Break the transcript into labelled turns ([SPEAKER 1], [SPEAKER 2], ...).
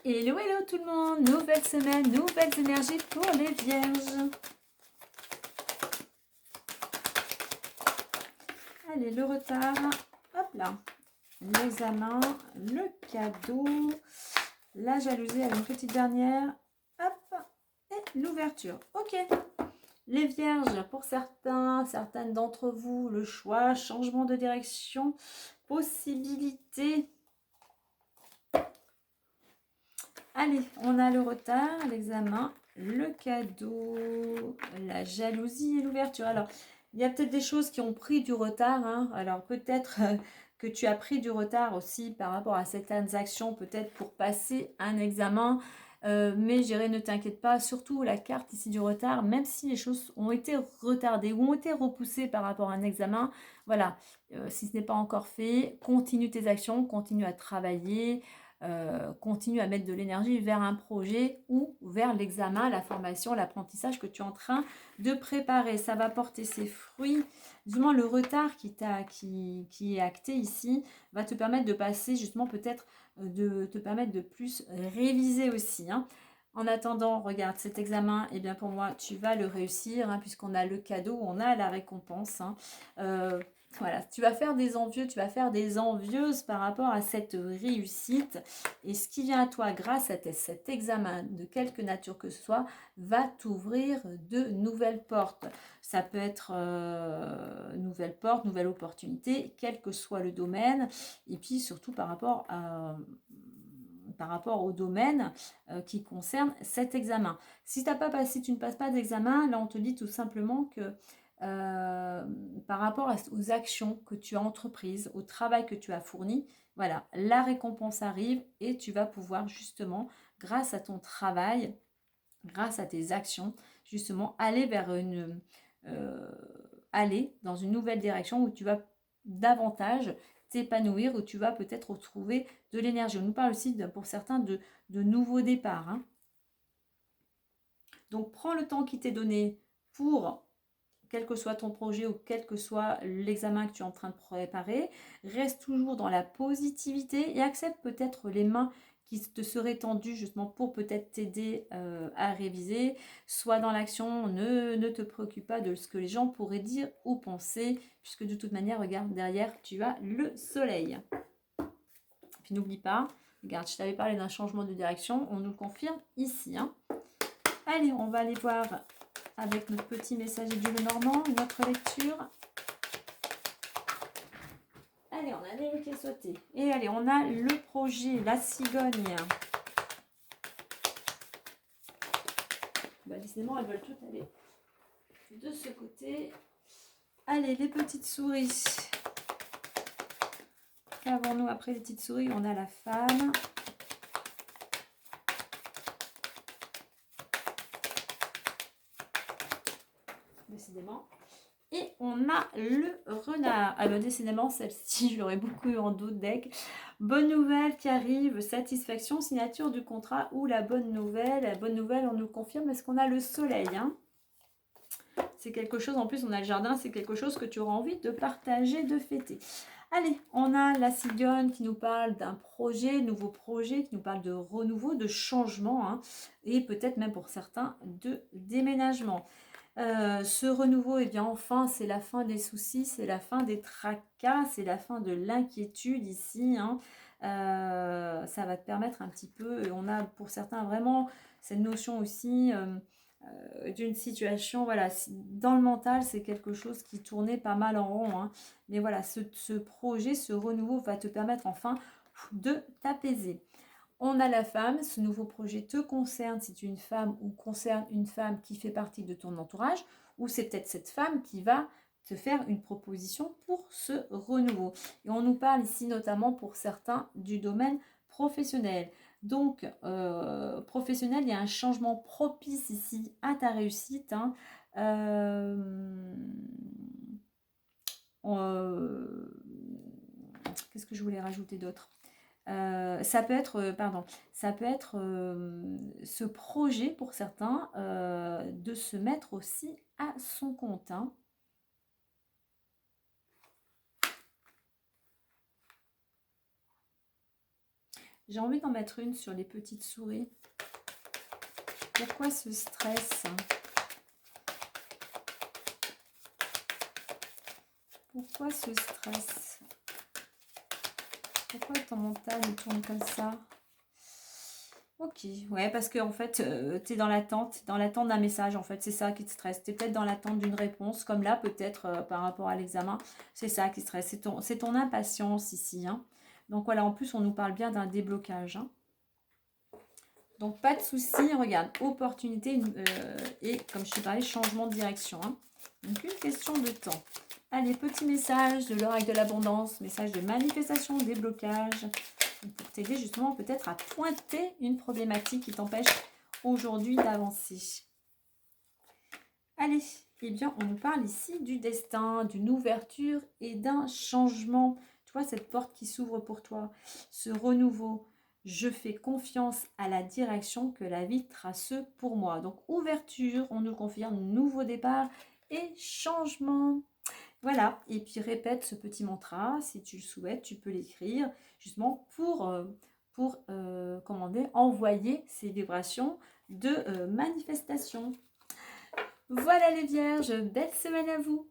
[SPEAKER 1] Hello, hello tout le monde, nouvelle semaine, nouvelles énergies pour les vierges. Allez, le retard, hop là, l'examen, le cadeau, la jalousie, avec une petite dernière, hop, et l'ouverture. Ok, les vierges, pour certains, certaines d'entre vous, le choix, changement de direction, possibilité. Allez, on a le retard, l'examen, le cadeau, la jalousie et l'ouverture. Alors, il y a peut-être des choses qui ont pris du retard, hein. Alors, peut-être que tu as pris du retard aussi par rapport à certaines actions, peut-être pour passer un examen. Mais je dirais, ne t'inquiète pas, surtout la carte ici du retard, même si les choses ont été retardées ou ont été repoussées par rapport à un examen, voilà, si ce n'est pas encore fait, continue tes actions, continue à travailler, continue à mettre de l'énergie vers un projet ou vers l'examen, la formation, l'apprentissage que tu es en train de préparer. Ça va porter ses fruits. Du moins, le retard qui est acté ici va te permettre de passer justement peut-être, de te permettre de plus réviser aussi, hein. En attendant, regarde cet examen, et bien pour moi, tu vas le réussir, hein, puisqu'on a le cadeau, on a la récompense, hein. Voilà, tu vas faire des envieux, tu vas faire des envieuses par rapport à cette réussite. Et ce qui vient à toi grâce à cet examen de quelque nature que ce soit, va t'ouvrir de nouvelles portes. Ça peut être nouvelles portes, nouvelles opportunités, quel que soit le domaine. Et puis surtout par rapport au domaine qui concerne cet examen. Si tu ne passes pas d'examen, là on te dit tout simplement que par rapport aux actions que tu as entreprises, au travail que tu as fourni, voilà, la récompense arrive et tu vas pouvoir justement, grâce à ton travail, grâce à tes actions, justement aller aller dans une nouvelle direction où tu vas davantage t'épanouir, où tu vas peut-être retrouver de l'énergie. On nous parle aussi pour certains de nouveaux départs, hein. Donc prends le temps qui t'est donné pour quel que soit ton projet ou quel que soit l'examen que tu es en train de préparer, reste toujours dans la positivité et accepte peut-être les mains qui te seraient tendues justement pour peut-être t'aider à réviser. Sois dans l'action, ne te préoccupe pas de ce que les gens pourraient dire ou penser, puisque de toute manière, regarde, derrière, tu as le soleil. Puis n'oublie pas, regarde, je t'avais parlé d'un changement de direction, on nous le confirme ici, hein. Allez, on va aller voir avec notre petit messager du Lenormand, notre lecture. Allez, on a les qui est sauté. Et allez, on a le projet, la cigogne. Bah, décidément, elles veulent toutes aller de ce côté. Allez, les petites souris. Qu'avons-nous après les petites souris? On a la femme. Décidément. Et on a le renard. Ah ben décidément, celle-ci, je l'aurais beaucoup eu en doute deck. Bonne nouvelle qui arrive, satisfaction, signature du contrat ou la bonne nouvelle. La bonne nouvelle, on nous confirme, parce qu'on a le soleil, hein. C'est quelque chose, en plus on a le jardin, c'est quelque chose que tu auras envie de partager, de fêter. Allez, on a la cigogne qui nous parle d'un projet, nouveau projet, qui nous parle de renouveau, de changement, hein, et peut-être même pour certains de déménagement. Ce renouveau, et bien enfin, c'est la fin des soucis, c'est la fin des tracas, c'est la fin de l'inquiétude ici, hein. Ça va te permettre un petit peu, et on a pour certains vraiment cette notion aussi d'une situation, voilà, dans le mental, c'est quelque chose qui tournait pas mal en rond, hein. Mais voilà, ce projet, ce renouveau va te permettre enfin de t'apaiser. On a la femme, ce nouveau projet te concerne si tu es une femme ou concerne une femme qui fait partie de ton entourage, ou c'est peut-être cette femme qui va te faire une proposition pour ce renouveau. Et on nous parle ici notamment pour certains du domaine professionnel. Donc, professionnel, il y a un changement propice ici à ta réussite, hein. Qu'est-ce que je voulais rajouter d'autre? Ça peut être, ce projet pour certains de se mettre aussi à son compte, hein. J'ai envie d'en mettre une sur les petites souris. Pourquoi ce stress? Pourquoi ce stress? Pourquoi ton mental tourne comme ça? Ok, ouais, parce que en fait, tu es dans l'attente d'un message, en fait, c'est ça qui te stresse. Tu es peut-être dans l'attente d'une réponse, comme là, peut-être par rapport à l'examen, c'est ça qui te stresse. C'est ton impatience ici, hein. Donc voilà, en plus, on nous parle bien d'un déblocage, hein. Donc pas de souci, regarde, opportunité et comme je t'ai parlé, changement de direction, hein. Donc une question de temps. Allez, petit message de l'oracle de l'abondance, message de manifestation, déblocage, pour t'aider justement peut-être à pointer une problématique qui t'empêche aujourd'hui d'avancer. Allez, eh bien on nous parle ici du destin, d'une ouverture et d'un changement. Tu vois cette porte qui s'ouvre pour toi, ce renouveau. Je fais confiance à la direction que la vie trace pour moi. Donc ouverture, on nous confirme, nouveau départ et changement. Voilà, et puis répète ce petit mantra, si tu le souhaites, tu peux l'écrire, justement pour comment dire, envoyer ces vibrations de manifestation. Voilà les vierges, belle semaine à vous!